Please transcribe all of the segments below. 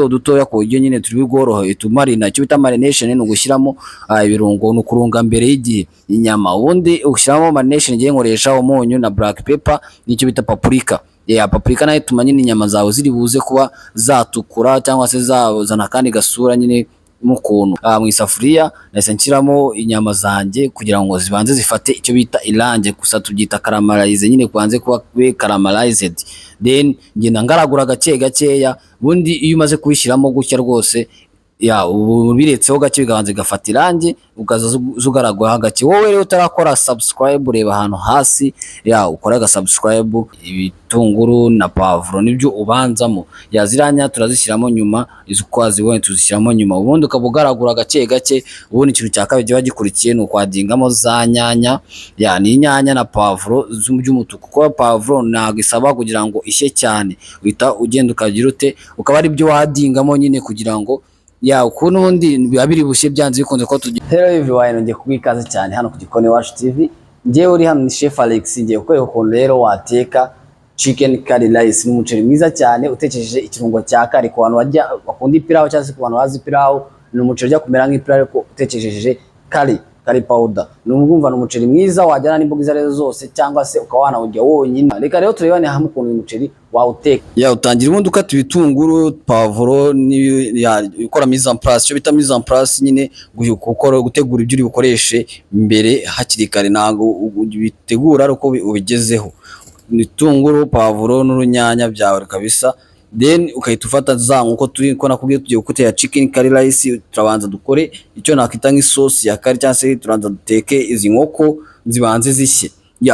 dutoya ku buryo nyine turi bworohe tumarina. Icyo bita marination ni ugushyiramo ibirungo, ni ukurunga mbere y'igihe inyama, ubundi ushyiramo marination ngiye nkoresha umunyu na black pepper n'icyo bita paprika. Paprika nayo ituma nyine inyama zawe ziri buze kuba zatukura cyangwa se zazana kandi gasura nyine mukuntu. Mu isafuriya nahise nshyiramo inyama zanjye kugira ngo zibanze zifate icyo bita irange, gusa tubyita caramelize nyine, kubanze kuba caramelized, then ngenda ngaragura gake gakeya. Ubundi iyo umaze kubishyiramo gutya rwose ubu biretseho gake bigabanza gafata irange, ukaza ugaragura hagati. Wowe rero utarakora subscribe, reba ahantu hasi ukora subscribe. Ibitunguru na pavuro nibyo ubanzamo, ziranya turazishyiramo nyuma, izo kwazibonye tuzishyiramo nyuma, ubundi ukabugaragura gake gake. Ubundi ikintu cya kabiri kiba gikurikiye ni ukwadingamo za nyanya, ni inyanya na pavuro by'umutuku, kuko pavuro ntabwo isaba kugira ngo ishye cyane, uhita ugenda ukagira ute, ukaba ari byo wadingamo nyine kugira ngo ukuntu ubundi biba biri bushye byanze bikunze ko tugiye. Hello everyone, ngiye kubikaze cyane hano ku Gikoni Iwacu TV. Ngewe uri hano ni Chef Alex, ngiye kukwereka ukuntu rero wateka chicken curry rice. Ni umuceri mwiza cyane utekesheje ikirungo cya curry. Ku bantu bakunda ipirawu cyangwa se ku bantu bazi ipirawu, ni umuceri ujya kumera nk'ipirawu ariko utekesheje curry powder. Ni umuceri mwiza wajyana n'imboga izo arizo zose, cyangwa se ukaba wanawurya wonyine. Reka rero turebane hamwe ukuntu uyu muceri wawuteka. Utangira ubundi ukata ibitunguru, pavuro, ukora mise en place. Icyo bita mise en place nyine gutegura ibyo uri bukoreshe mbere hakiri kare, ntabwo bitegura ariko ubigezeho. Ibitunguru, pavuro n'urunyanya byawe kabisa, then ukahita ufata za nkuko turi ko nakubwiye tugiye guteka chicken curry rice. Turabanza dukore icyo nakita nk'isosi ya curry, cyangwa se turanza duteke izi nkoko zibanze zishye.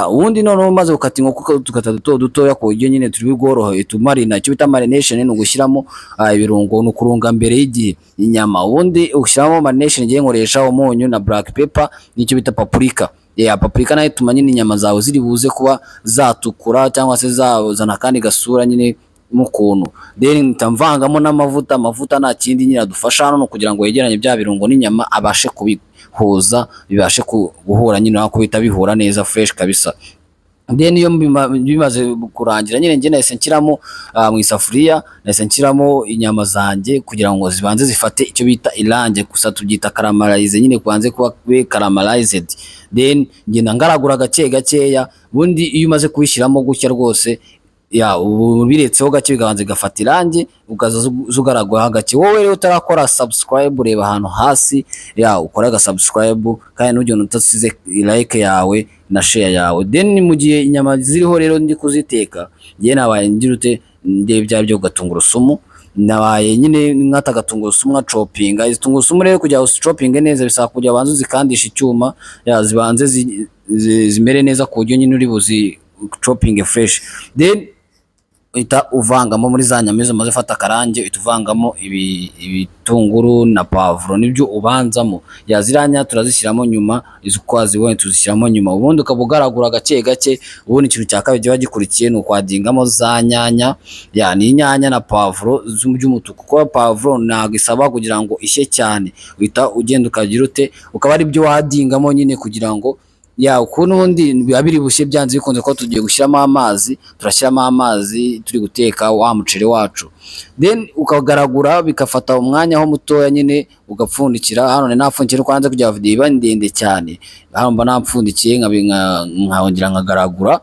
Ubundi noneho maze ukata inkoko tukata dutoya ku buryo nyine turi bworohe tumarina. Icyo bita marination ni ugushyiramo ibirungo, ni ukurunga mbere y'igihe inyama, ubundi ushyiramo marination ngiye nkoresha umunyu na black pepper n'icyo bita paprika. Paprika nayo ituma nyine inyama zawe ziri buze kuba zatukura cyangwa se zazana kandi gasura nyine mukuntu. Then ntamvangamo n'amavuta. Amavuta nta kindi nyine adufasha hano kugira ngo yegeranye bya birungo n'inyama abashe kubihuza, bibashe guhura nyine nako bita bihura neza fresh kabisa. Then iyo bimaze kurangira nyine nge nahise nshyiramo mu isafuriya, nahise nshyiramo inyama zanjye kugira ngo zibanze zifate icyo bita irange, gusa tubyita caramelize nyine, kubanze kuba caramelized. Then ngenda ngaragura gake gakeya. Ubundi iyo umaze kubishyiramo gutya rwose ubu biretseho gake bigabanza gafata irange, ukaza ugaragura hagati. Wowe rero utarakora subscribe, reba ahantu hasi ukora subscribe, kandi n'ugenda utasize like yawe na share yawe. Then mu gihe inyama ziriho rero ndi kuziteka, ngiye nabaye ngira ute ndebe bya byo gatungurusumu, nabaye nyine nkata gatungurusumu nka chopping. Izi tungurusumu rero kugira ngo chopping neza bisaba kujya abanza zikandisha icyuma, zibanze zimere neza ku buryo nyine uri buzi chopping fresh. Then uhita uvangamo muri za nyama maze fata akarange, uhita uvangamo ibitunguru na pavuro nibyo ubanzamo. Ziranya turazishyiramo nyuma, izo kwazibonye tuzishyiramo nyuma, ubundi ukabugaragura gake gake. Ubundi ikintu cya kabiri kiba gikurikiye ni ukwadingamo za nyanya, ni inyanya na pavuro by'umutuku, kuko pavuro ntabwo isaba kugira ngo ishye cyane, uhita ugenda ukagira ute, ukaba ari byo wadingamo nyine kugira ngo ukuntu ubundi biba biri bushye byanze bikunze ko tugiye gushyiramo amazi. Turashyiramo amazi turi guteka wa muceri wacu, then ukagaragura bigafata umwanya ho mutoya nyine, ugapfundikira. Hano napfundikira kwanza kugira video iba ndende cyane, hano mba napfundikiye nkongera nkagaragura.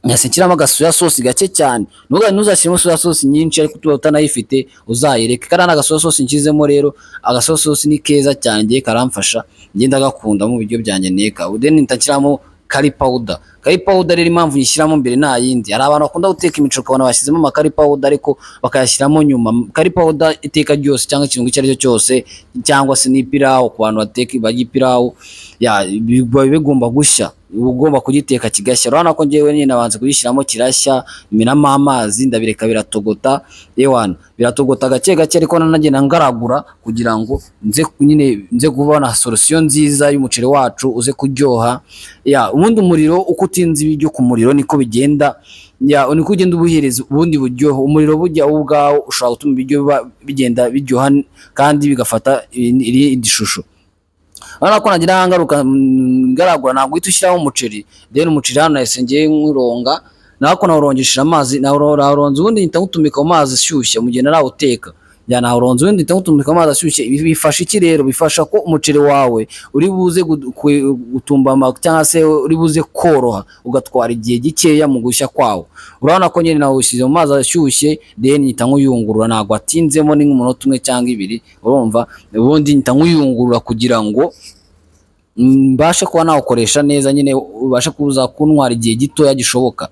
Nyasekiramo agasoya sauce gake cyane, ntuzashyiremo soya sauce nyinshi ariko tuba utanayifite uzayireke. Kandi agasoya sauce nkizemo rero, agasoya sauce ni keza cyane, ngiye karamfasha, ngenda gakunda mu biryo byanjye neka. Then ntashyiramo curry powder. Curry powder rero impamvu yishyiramo mbere nta yindi, hari abantu bakunda guteka imico ukabona bashyizemo ama curry powder ariko bakayashyiramo nyuma. Curry powder iteka ryose cyangwa ikintu icyo ari cyo cyose, cyangwa se n'ipirawu ku bantu bateka ipirawu, biba bigomba gushya, ugomba kugiteka kigashya. Urabona ko ngewe nyine nabanze kuyishyiramo kirashya, minamo amazi ndabireka biratogota. Biratogota gake gake, ariko nanagenda ngaragura kugira ngo nze kubona solution nziza y'umuceri wacu uze kuryoha. Ubundi umuriro uko utinze ibiryo ku muriro niko bigenda, niko ugenda ubuhereza ubundi buryoho. Umuriro bujya ubwawo ushobora gutuma ibiryo bigenda biryoha kandi bigafata indi shusho. Urabona ko nagira ngaruka ngaragura, ntabwo uhita ushyiraho umuceri. Then umuceri hano nahise ngiye nkuronga, nako nawurongesheje amazi, nawuronze ubundi nhita ngutumika mu mazi ashyushye mu gihe narawuteka. naho uronze ubundi uhita utumika amazi ashyushye. Bifasha iki rero? Bifasha ko umuceri wawe uri buze gutumbama cyangwa se uri buze koroha, ugatwara igihe gikeya mu gushya kwawo. Urabona ko nyine nawe ushyize mu mazi ashyushye, then nhita nkuyungurura, ntabwo atinzemo ni nk'umunota umwe cyangwa ibiri, urumva. Ubundi nhita nkuyungurura kugira ngo mbashe kuba nawukoresha neza, nyine ubashe kuza kuntwara igihe gitoya gishoboka.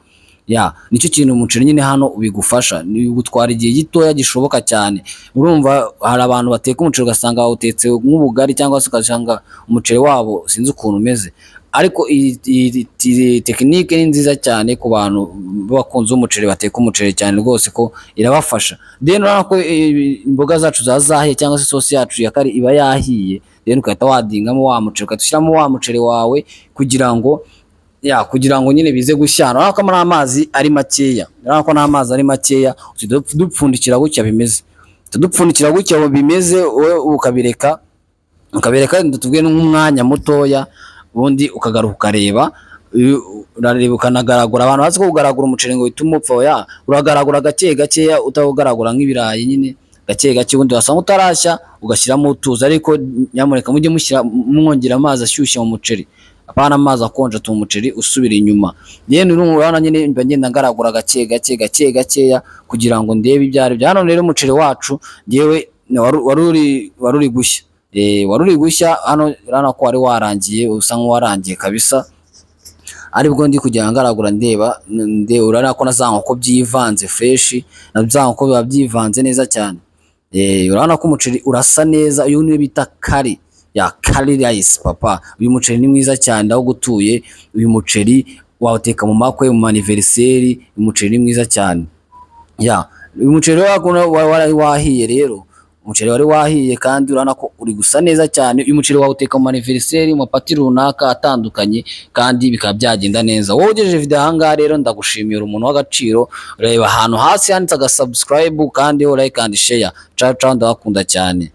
Nicyo kintu umuceri nyine hano bigufasha, ni gutwara igihe gitoya gishoboka cyane. Urumva hari abantu bateka umuceri ugasanga bawutetse nk'ubugari, cyangwa se ugasanga umuceri wabo sinzi ukuntu umeze, ariko iyi tekinike ni nziza cyane ku bantu bakunze umuceri, bateka umuceri cyane rwose ko irabafasha. Then urabona ko imboga zacu zahiye, cyangwa se isosi yacu ya kari iba yahiye, then ugahita wadingamo wa muceri, ugahita ushyiramo wa muceri wawe kugira ngo nyine bize gushya. Urabona ko amazi ari makeya, dupfundikira gutya bimeze, wowe ukabireka tuvuge nk'umwanya mutoya, ubundi ukagaruka ukareba, urareba ukanagaragura. Abantu bazi ko kugaragura umuceri ngo uhite umupfa, uragaragura gake gakeya, utawugaragura nk'ibirayi, nyine gake gake, ubundi wasanga utarashya ugashyiramo utuzi. Ariko nyamuneka mujye mwongera amazi ashyushye mu muceri, apana amazi akonje atuma umuceri usubira inyuma. Urabona nyine mba ngenda ngaragura gake gakeya kugira ngo ndebe ibyo ari byo. Hano rero umuceri wacu ngewe wari uri gushya, hano urabona ko wari warangiye, usa nk'uwarangiye kabisa, aribwo ndi kugira ngaragura ndeba. Urabona ko na za nkoko byivanze fresh, na za nkoko biba byivanze neza cyane. Urabona ko umuceri urasa neza. Uyu niwe bita kari rice papa. Uyu muceri ni mwiza cyane, ndaho gutuye. Uyu muceri wawuteka mu makwe, mu anniversaire. Uyu muceri ni mwiza cyane. Uyu muceri wari wahiye rero, umuceri wari wahiye kandi urabona ko uri gusa neza cyane. Uyu muceri wawuteka mu anniversaire, mu mapati runaka atandukanye, kandi bikaba byagenda neza. Wowe ugejeje video aha ngaha rero ndagushimira, umuntu w'agaciro. Reba ahantu hasi handitse subscribe, kandi like and share. Ciao ndabakunda cyane.